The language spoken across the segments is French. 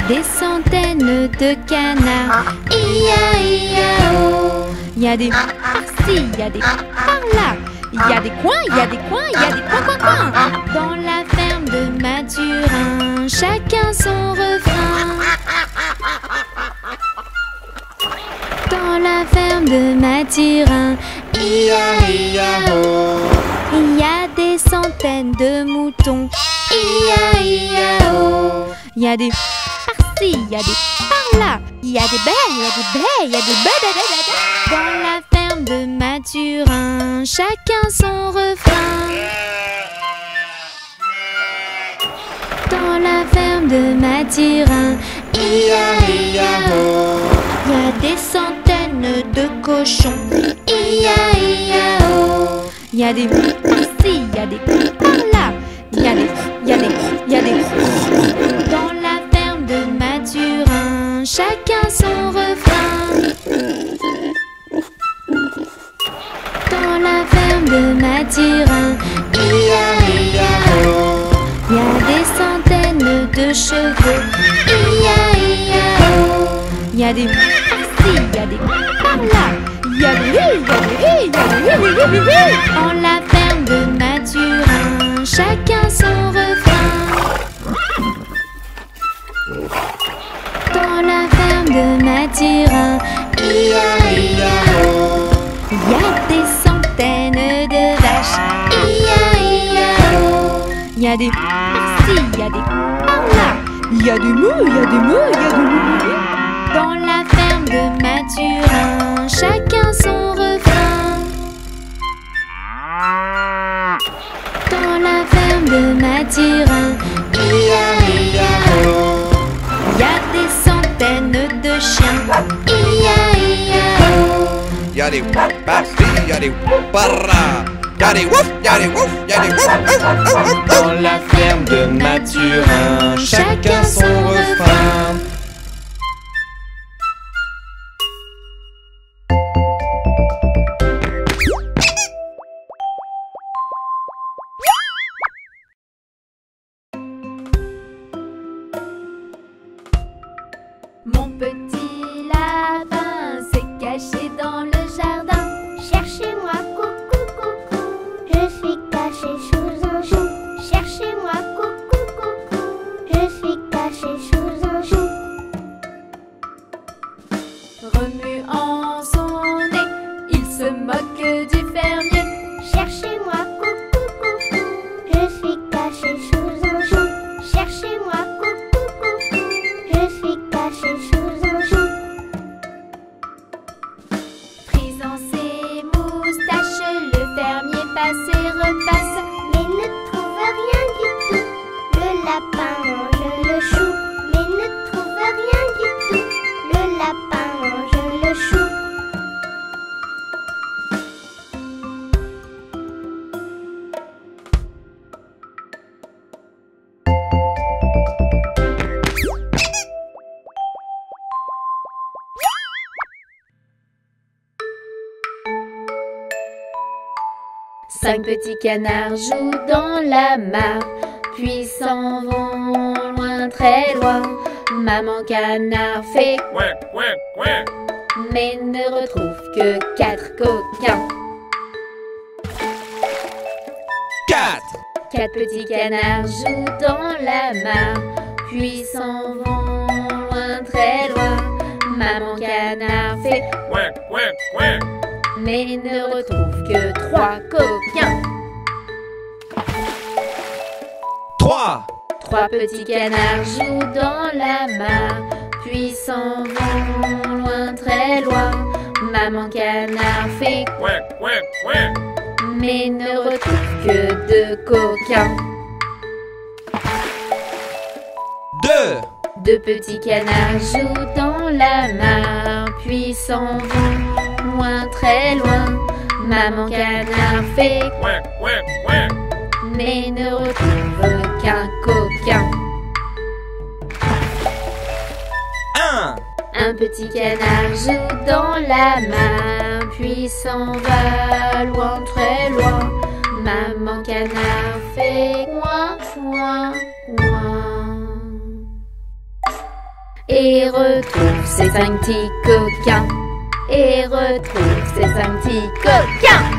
des centaines de canards. I-a-i-a-o. Il y a des par-ci, il y a des par-là. Il y a des coins, il y a des coins, il y a des coins. Dans la ferme de Mathurin, chacun son refrain. Dans la ferme de Mathurin, I-a-i-a-o. Il y a des centaines de moutons. I-a-i-a-o. Il y a des par-ci, il y a des par-là. Il y a des baies, il y a des baies, il y a des baies. Dans la ferme de Mathurin, chacun son refrain. Dans la ferme de Mathurin, I-a-i-a-o. Il y a des centaines de cochons. I-a-i-a-o. Il y a des par-ci, il y a des par-là. Il y a des. Dans la ferme de Mathurin, chacun son refrain. Dans la ferme de Mathurin, I-a-i-a-o. Il y a des centaines de chevaux. I-a-i-a-o. Il y a des par-ci, il y a des par-là. Il y a des Dans la ferme de Mathurin, chacun son refrain. Dans la ferme de Mathurin, I-a-i-a-o. Il y a des centaines de vaches. I-a-i-a-o. Il y a des par-ci, il y a des par-là. Il y a des mous, il y a des mous, il y a des mous. Dans la ferme de Mathurin, chacun son refrain. Dans la ferme de Mathurin, I-a-i-a-o. Il y a des centaines de chiens. I-a-i-a-o. Il y a des par-ci, il y a des par-là. Il y a des wouf, il y a des wouf, il y a des wouf. Dans la ferme de Mathurin, chacun son refrain. Mon petit lapin s'est caché dans le jardin. Cherchez-moi, coucou, coucou. Je suis caché sous un chou. Cherchez-moi, coucou, coucou. Je suis caché sous un chou. Remuant son nez, il se moque du fermier. Cherchez-moi, coucou, coucou. Je suis caché sous un chou. Cherchez-moi, coucou, coucou. Je suis caché sous un chou. Frisant ses moustaches, le fermier passe et repasse. Mais ne trouve rien du tout. Le lapin mange le chou. Mais ne trouve rien du tout. Le lapin mange le chou. Cinq petits canards jouent dans la mare, puis s'en vont loin, très loin. Maman canard fait mais ne retrouve que 4 coquins. 4 petits canards jouent dans la mare, puis s'en vont loin, très loin. Maman canard fait mais ne retrouve que 3 coquins. 3 petits canards jouent dans la mare, puis s'en vont loin, très loin. Maman canard fait mais ne retrouve que 2 coquins. 2 petits canards jouent dans la mare, puis s'en vont loin, très loin. Maman canard fait mais ne retrouve qu'un coquin. 1 petit canard joue dans la mare, puis s'en va loin, très loin. Maman canard fait coin, coin, coin. et retrouve ses 5 petits coquins. Et retrouve ses 5 petits coquins.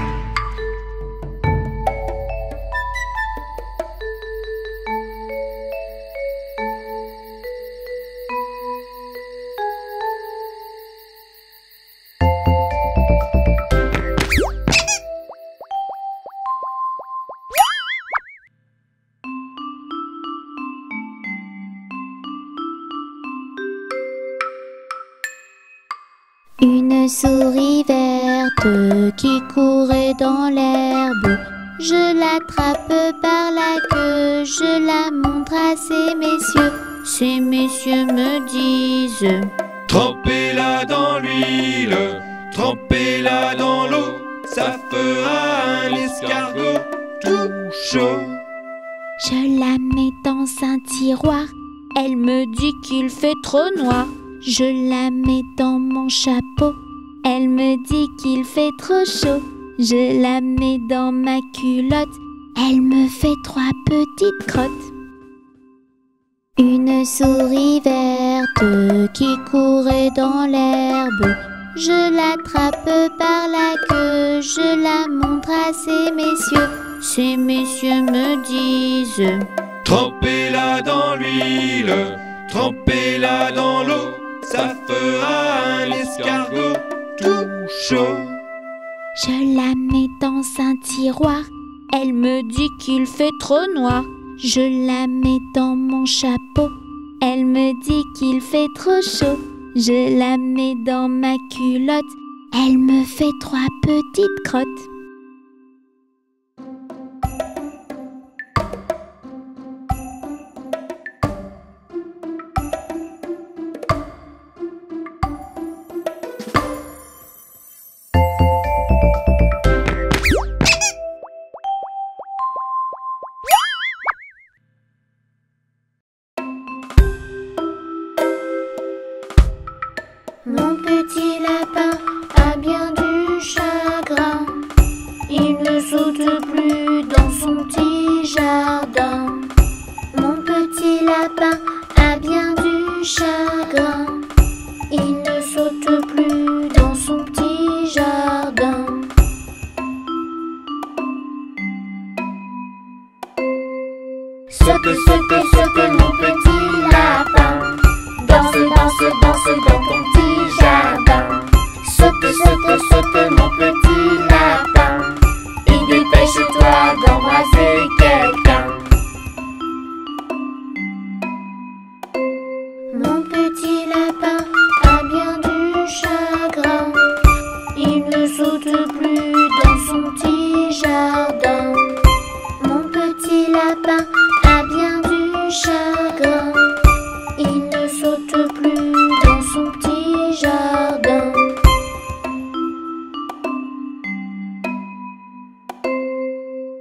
Une souris verte qui courait dans l'herbe. Je l'attrape par la queue, je la montre à ces messieurs. Ces messieurs me disent: Trempez-la dans l'huile, trempez-la dans l'eau, ça fera un escargot tout chaud. Je la mets dans un tiroir, elle me dit qu'il fait trop noir. Je la mets dans mon chapeau, elle me dit qu'il fait trop chaud. Je la mets dans ma culotte, elle me fait 3 petites crottes. Une souris verte qui courait dans l'herbe. Je l'attrape par la queue, je la montre à ces messieurs. Ces messieurs me disent: Trempez-la dans l'huile, trempez-la dans l'eau, ça fera un escargot tout chaud. Je la mets dans un tiroir, elle me dit qu'il fait trop noir. Je la mets dans mon chapeau, elle me dit qu'il fait trop chaud. Je la mets dans ma culotte, elle me fait 3 petites crottes. Mon petit lapin a bien du chagrin. Il ne saute plus dans son petit jardin. Mon petit lapin a bien du chagrin. Il ne saute plus dans son petit jardin. Saute, saute, saute mon petit lapin. Danse, danse, danse dans ton petit jardin. Saute, saute, saute mon petit lapin. Et dépêche-toi d'embrasser quelqu'un. Mon petit lapin a bien du chagrin. Il ne saute plus dans son petit jardin. Mon petit lapin a bien du chagrin. Il ne saute plus dans son petit jardin.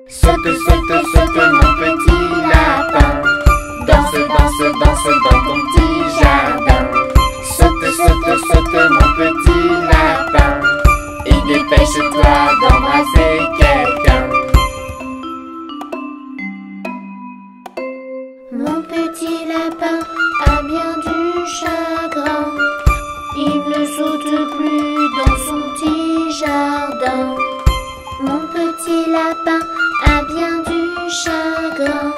Saute, saute, saute mon petit lapin. Danse, danse, danse dans ton petit jardin. Saute, saute, saute mon petit lapin. Et dépêche-toi d'embrasser quelqu'un. Mon petit lapin a bien du chagrin. Il ne saute plus dans son petit jardin. Mon petit lapin a bien du chagrin.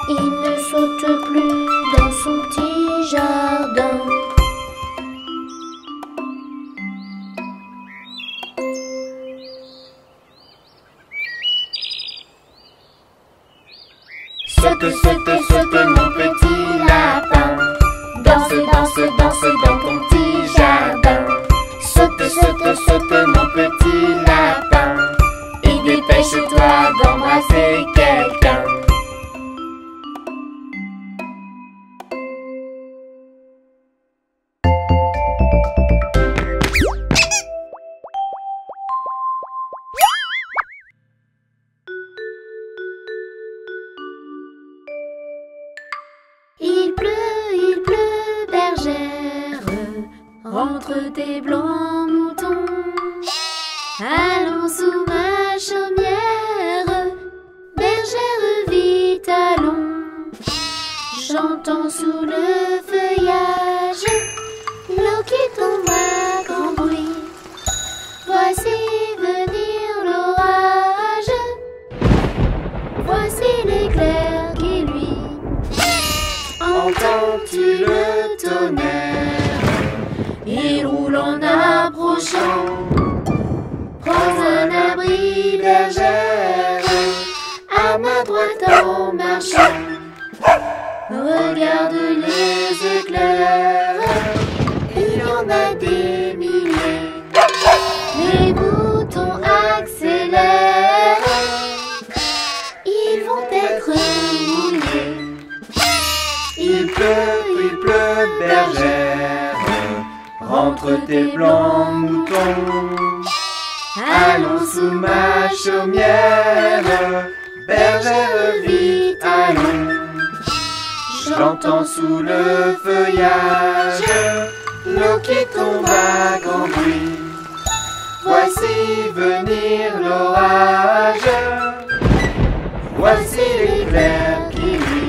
Il ne saute plus dans son petit jardin. Saute, saute, saute mon petit lapin. Danse, danse, danse dans ton petit jardin. Saute, saute, saute mon petit lapin. Et dépêche-toi d'embrasser quelqu'un. Il pleut, bergère, rentre tes blancs moutons. Allons sous ma chaumière, bergère vite allons. J'entends sous le feuillage champ. Prends un abri, bergère, à ma droite en marchant. Regarde les éclairs, il y en a des milliers. Les moutons accélèrent, ils vont être mouillés. Il pleut, bergère, rentre tes blancs moutons. Allons sous ma chaumière, bergère vite allons. J'entends sous le feuillage l'eau qui tombe à grand bruit. Voici venir l'orage, voici l'éclair qui brille.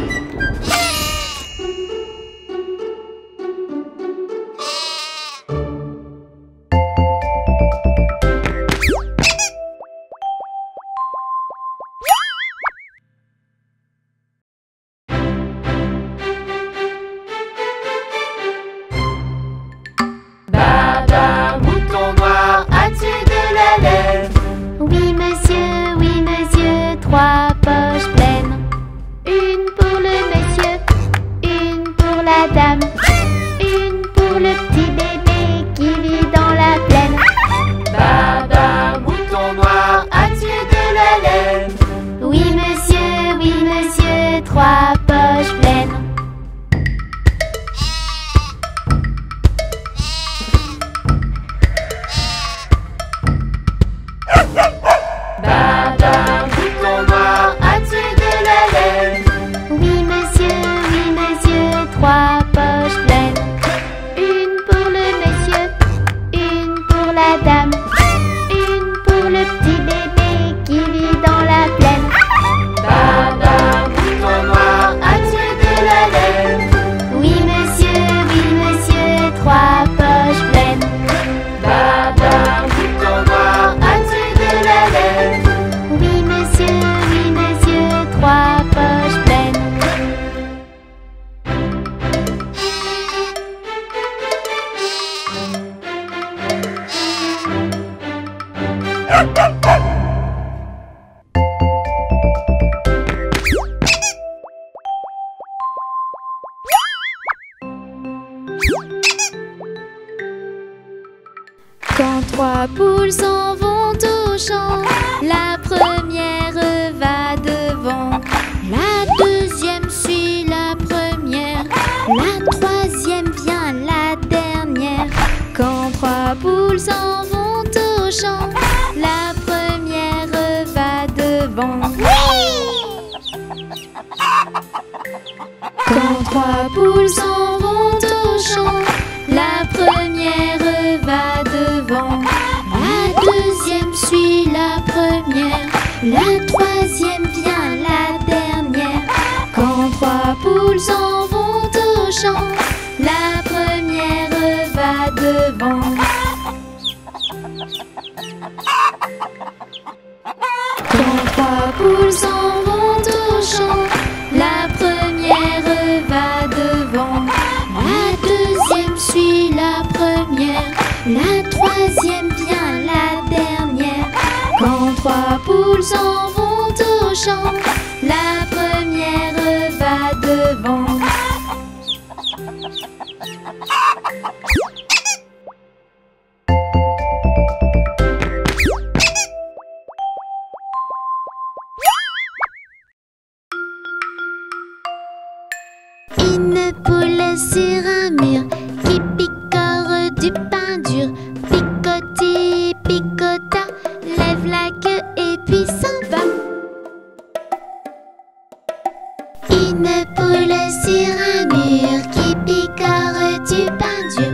Oui monsieur, 3 poches pleines. Une pour le monsieur, une pour la dame, une pour le petit bébé qui vit dans la plaine. Baba, mouton noir, as-tu de la laine? Oui monsieur, 3 poches pleines. Baba, mouton noir, as-tu de la laine? Oui monsieur, 3 poches pleines. Une pour le monsieur, une pour la dame, une pour le petit bébé qui vit dans la plaine. Baba, mouton noir, as-tu de la laine? Oui monsieur, 3 poches pleines. Baba, mouton noir, as-tu de la laine? Oui monsieur, 3 poches pleines. Quand 3 poules s'en vont au champ, la première va devant, la deuxième suit la première, la troisième vient la dernière. Quand 3 poules s'en vont au champ, la première va devant. Quand 3 poules s'en vont au champ, la première va devant, la deuxième suit la première, la troisième vient la dernière. Quand 3 poules s'en vont au champ, la première va devant. Quand 3 poules s'en vont au champ, la première va devant, la deuxième suit la première, la troisième vient la dernière. Quand 3 poules s'en vont au champ, la première va devant. Une poule sur un mur qui picore du pain dur. Picoté, picota, lève la queue et puis s'en va. Une poule sur un mur qui picore du pain dur.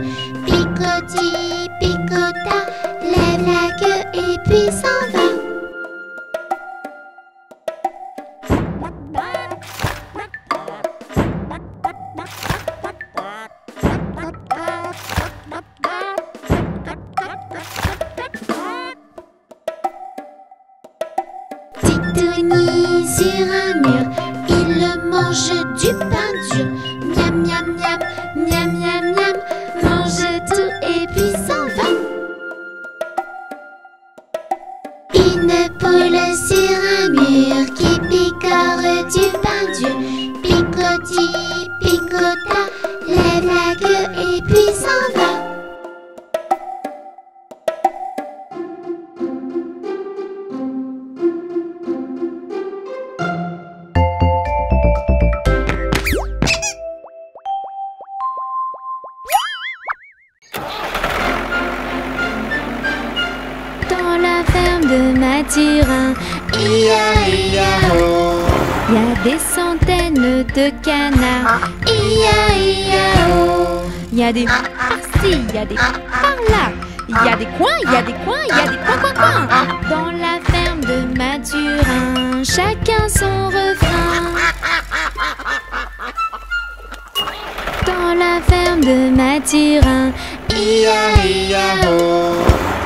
ferme de Mathurin, Ia-ia-o. il y a des centaines de canards. Ia-ia-o. Il y a des par-ci, il y a des par-là. Il y a des coins, il y a des coins, il y a des coins. Dans la ferme de Mathurin, chacun son refrain. Dans la ferme de Mathurin, Ia-ia-o.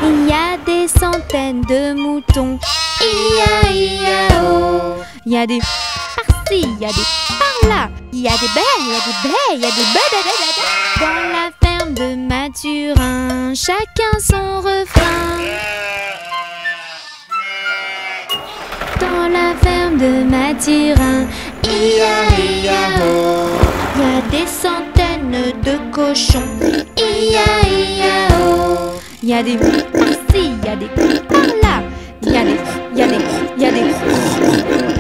il y a des centaines de moutons. Ia-ia-o. Il y a des par-ci, il y a des par-là. Il y a des baies, il y a des baies, il y a des baies. Dans la ferme de Mathurin, chacun son refrain. Dans la ferme de Mathurin, Ia-ia-o. il y a des centaines de cochons. Ia-ia-o. Il y a des par-ci, il y a des par-là. Il y a des.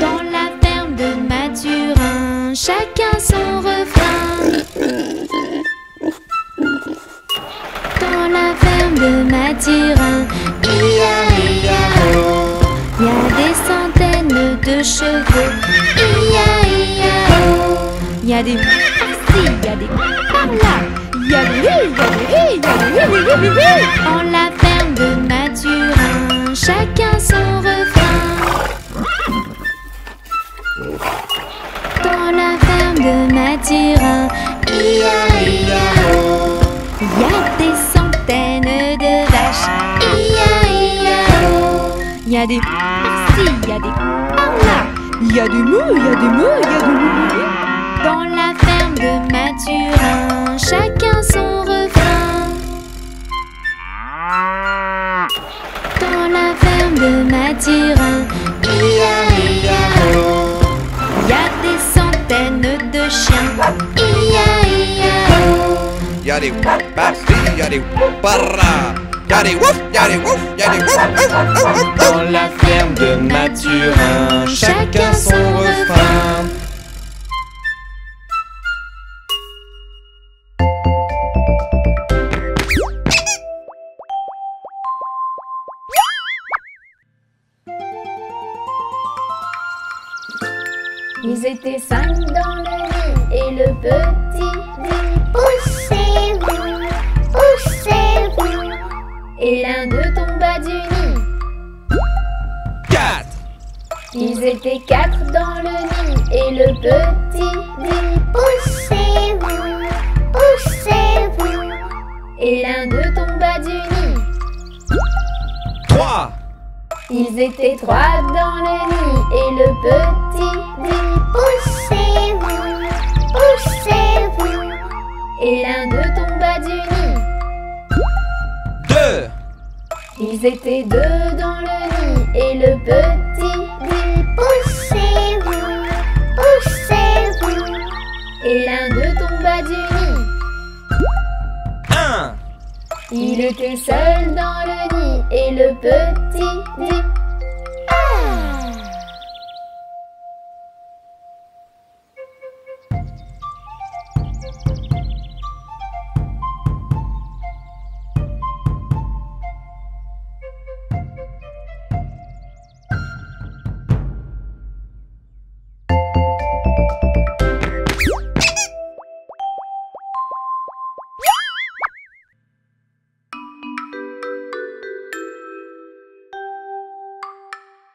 Dans la ferme de Mathurin, chacun son refrain. Dans la ferme de Mathurin, Ia-ia-o. il y a des centaines de chevaux. Ia-ia-o. Il y a des par-ci, il y a des par-là. Il y a des. Dans la ferme de Mathurin, chacun son refrain. Dans la ferme de Mathurin, Ia-ia-o. il y a des centaines de vaches. Ia-ia-o. Il y a des par-ci, il y a des par-là. Il y a des mous, il y a des mous, il y a des mous. Dans la ferme de Mathurin, chacun son refrain. Dans la ferme de Mathurin, Ia-ia-o. il y a des centaines de chiens. Ia-ia-o. Yadi par-ci, yadi par-là. Yadi wouf, yadi wouf, yadi wouf, wouf, wouf, wouf. Dans la ferme de Mathurin, chacun son refrain. Ils étaient 5 dans le nid et le petit dit poussez-vous, poussez-vous. Et l'un d'eux tomba du nid. 4. Ils étaient 4 dans le nid et le petit dit poussez-vous, poussez-vous. Et l'un d'eux tomba du nid. 3. Ils étaient 3 dans le nid et le petit dit poussez-vous, poussez-vous. Et l'un d'eux tomba du nid. 2. Ils étaient 2 dans le nid et le petit dit poussez-vous, poussez-vous. Et l'un d'eux tomba du nid. 1. Il était seul dans le nid et le petit dit ah.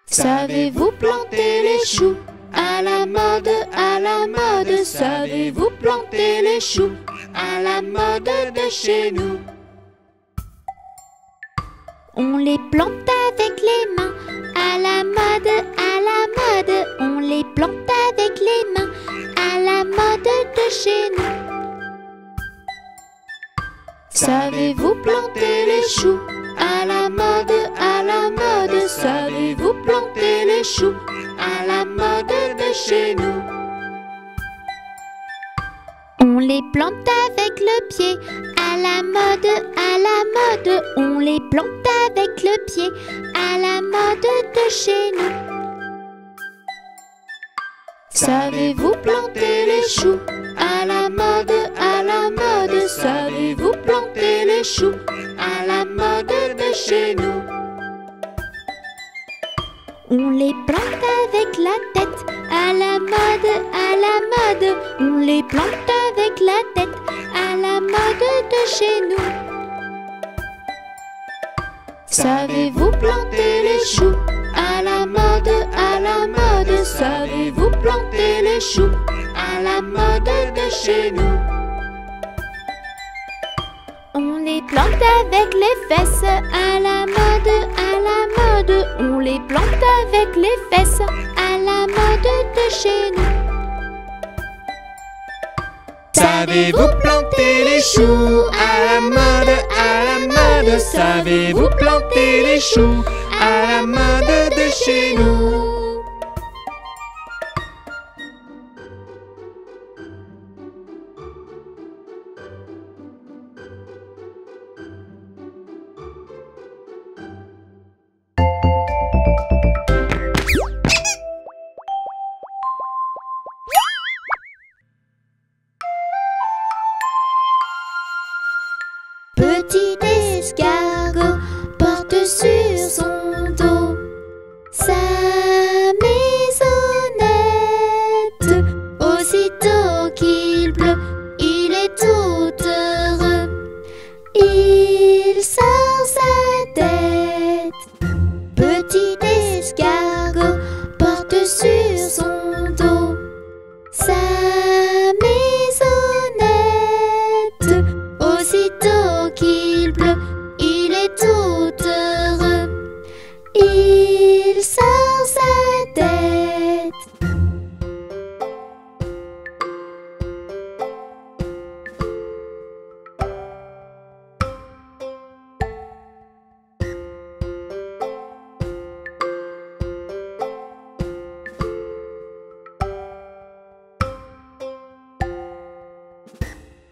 Savez-vous planter les choux à la mode, à la mode? Savez-vous planter les choux à la mode de chez nous? On les plante avec les mains à la mode, à la mode. On les plante avec les mains à la mode de chez nous. Savez-vous planter les choux à la mode, à la mode? Savez-vous planter les choux à la mode de chez nous? On les plante avec le pied à la mode, à la mode. On les plante avec le pied à la mode de chez nous. Savez-vous planter les choux à la mode, à la mode? Savez-vous planter les choux à la mode de chez nous? On les plante avec la tête, à la mode, à la mode. On les plante avec la tête, à la mode de chez nous. Savez-vous planter les choux? À la mode, à la mode. Savez-vous planter les choux? À la mode de chez nous. On les plante avec les fesses, à la mode, à la mode. On les plante avec les fesses, à la mode de chez nous. Savez-vous planter les choux? À la mode, à la mode. Savez-vous planter les choux? À la mode de chez nous. Petit escargot porte sur son dos sa maisonnette. Aussitôt qu'il pleut, il est tout heureux. Il sort sa tête. Petit escargot porte sur son dos sa maisonnette. Aussitôt qu'il pleut, il est tout heureux. Il sort sa tête.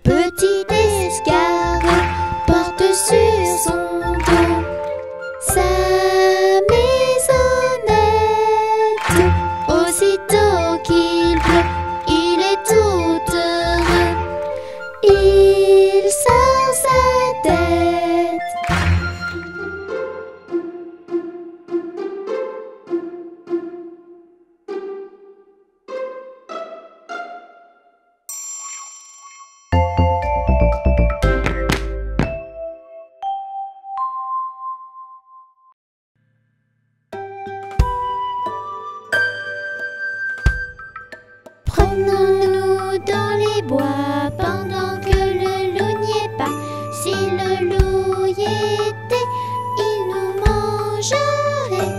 Petit escargot porte sur son dos sa maisonnette. Aussitôt qu'il pleut, il est tout heureux. Il sort sa tête. Promenons-nous dans les bois pendant que le loup n'y est pas. Si le loup y était, il nous mangerait.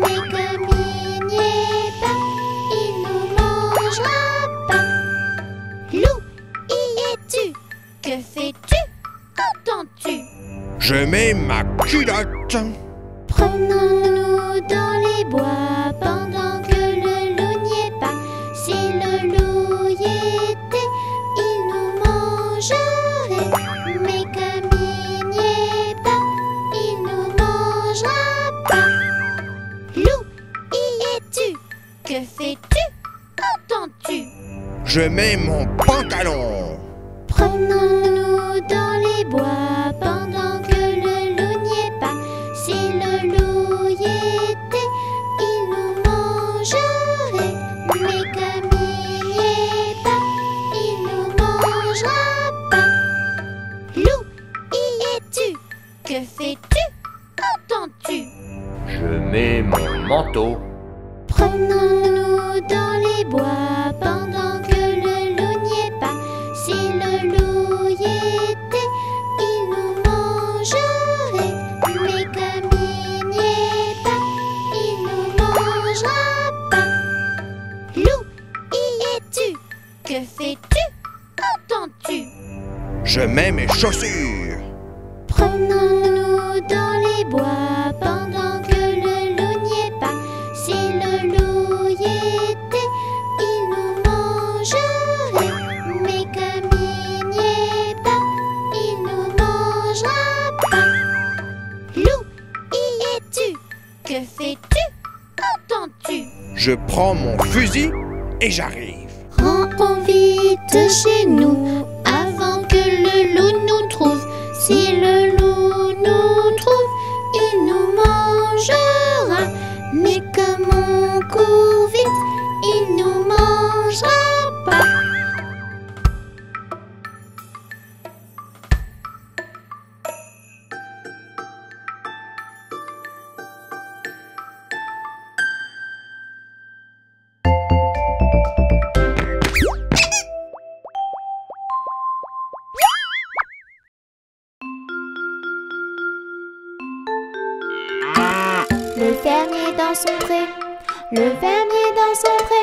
Mais comme il n'y est pas, il nous mangera pas. Loup, y es-tu? Que fais-tu? Qu'entends-tu? Je mets ma culotte. Promenons-nous dans les bois pendant que le loup n'y est pas. Si le loup y était, il nous mangerait. Mais comme il n'y est pas, il nous mangera pas. Loup, y es-tu? Que fais-tu? Qu'entends-tu? Je mets mon pantalon. Promenons-nous dans les bois pendant que le loup n'y est pas. Si le loup y était, il nous mangerait. Mais comme il n'y est pas, il nous mangera pas. Loup, y es-tu? Que fais-tu? Qu'entends-tu? Je mets mon manteau. Promenons-nous dans les bois pendant que le loup n'y est pas. Si le loup y était, il nous mangerait. Mais comme il n'y est pas, il nous mangera pas. Loup, y es-tu? Que fais-tu? Qu'entends-tu? Je mets mes chaussures. Promenons-nous dans les bois pendant que le loup n'y est pas. Si le loup y était, il nous mangerait. Mais comme il n'y est pas, il nous mangera pas. Loup, y es-tu? Que fais-tu? Qu'entends-tu? Je prends mon fusil et j'arrive. Rentrons vite chez nous avant que le loup nous trouve. Si le loup nous trouve, il nous mangera. Mais comme Le fermier dans son pré, le fermier dans son pré.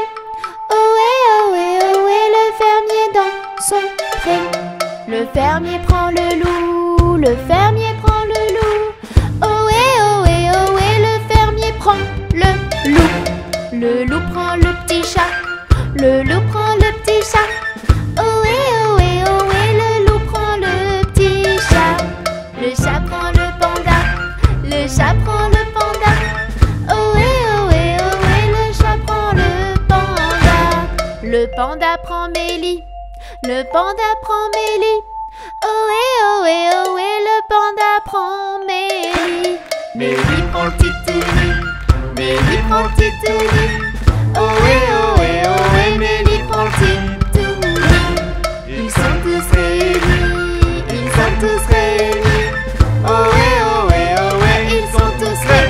Ohé, ohé, ohé, le fermier dans son pré. Le fermier prend le loup, le fermier prend le loup. Ohé, ohé, ohé, le fermier prend le loup. Le loup prend le petit chat, le loup prend le petit chat. Ohé, ohé, ohé, le loup prend le petit chat. Le chat prend le panda, le chat prend le panda. Ohé, ohé, ohé, le chat prend le panda. Le panda prend Mélie, le panda prend Mélie. Ohé, ohé, ohé, le panda prend Mélie. Mélie prend Titouni, Mélie prend Titouni. Ohé, ohé, ohé, Mélie prend Titouni. Ils sont tous réunis, ils sont tous réunis. Ohé, ohé, ohé, ils sont tous réunis.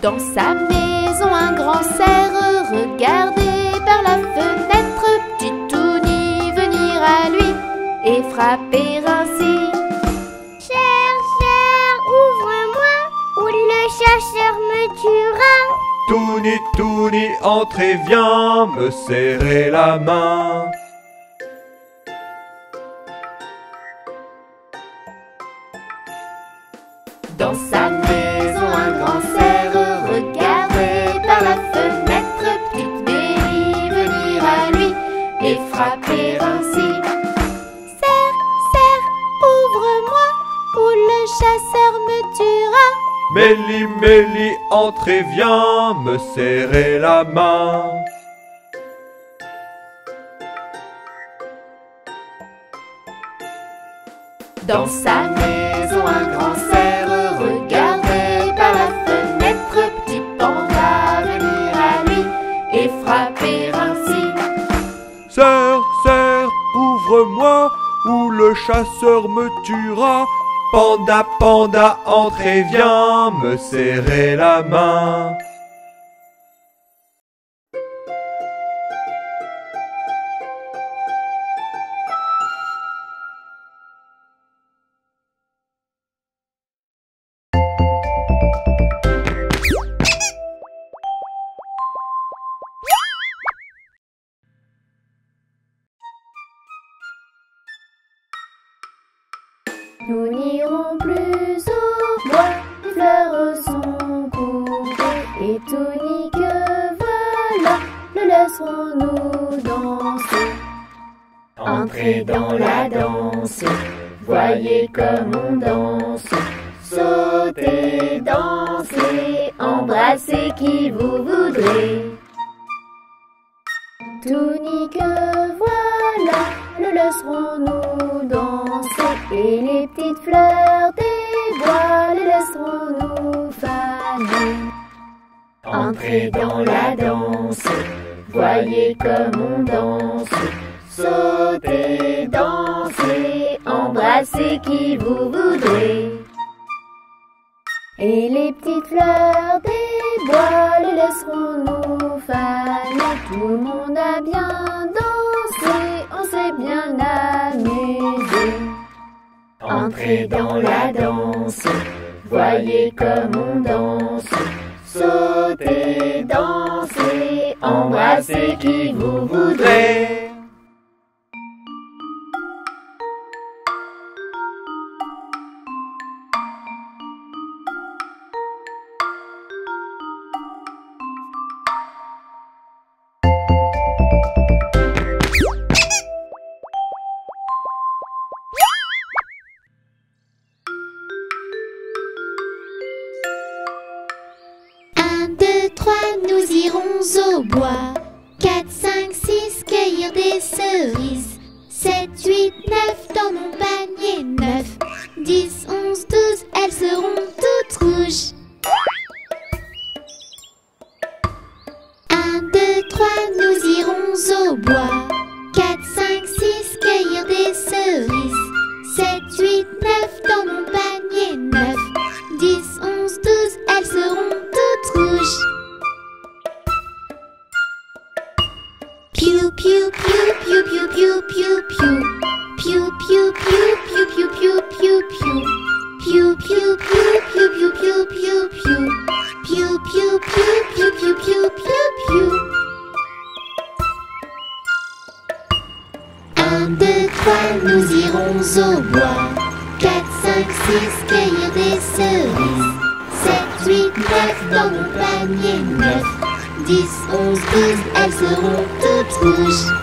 Dans sa maison, un grand cerf regardait par la fenêtre Titouni venir à lui et frapper ainsi. Cher, ouvre-moi, ou le chasseur me tuera. Touni, Touni, entrez, viens me serrer la main. Dans sa maison, un grand cerf regardait par la fenêtre petite Mélie venir à lui et frapper ainsi. Cerf, ouvre-moi, ou le chasseur me tuera. Mélie, Mélie, entrez, viens me serrer la main. Dans sa maison, un grand cerf regardait par la fenêtre petit panda venir à lui et frapper ainsi. Cerf, ouvre-moi, ou le chasseur me tuera. Panda, panda, entrez, viens me serrer la main. Nous n'irons plus au bois, les fleurs sont coupées et Touni que voilà, le laisserons-nous danser. Entrez dans la danse, voyez comme on danse. Sautez, dansez, embrassez qui vous voudrez. Touni que voilà, le laisserons-nous danser. Et les petites fleurs des bois, les laisserons-nous faner. Entrez dans la danse, voyez comme on danse. Sautez, dansez, embrassez qui vous voudrez. Et les petites fleurs des bois, les laisserons-nous faner. Tout le monde a bien dansé, on s'est bien amusé. Entrez dans la danse, voyez comme on danse. Sautez, dansez, embrassez qui vous voudrez. Nous irons au bois. 4, 5, 6, cueillir des cerises. 7, 8, 9, dans mon panier 9. 10, 11, 12, elles seront toutes rouges. 1, 2, 3, nous irons au bois. 4, 5, 6, cueillir des cerises. 7, 8, piou piou piou piou piou piou. Piou piou piou piou piou piou piou piou. Piou piou piou piou piou piou piou piou. Piou piou piou piou piou piou piou piou. 1, 2, 3, nous irons au bois. 4, 5, 6, cueillir des cerises. 7, 8, 9, dans mon panier 9. 10, 11, 12, elles seront toutes rouges.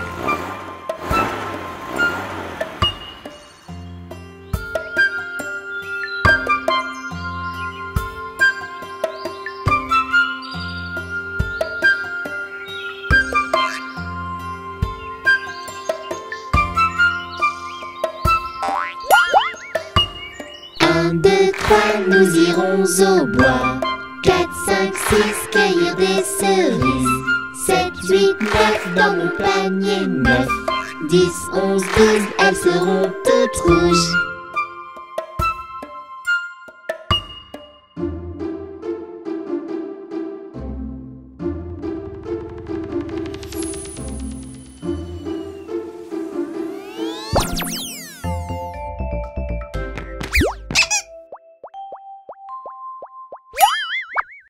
Nous irons au bois. 4, 5, 6, cueillir des cerises. 7, 8, 9, dans mon panier 9. 10, 11, 12, elles seront toutes rouges.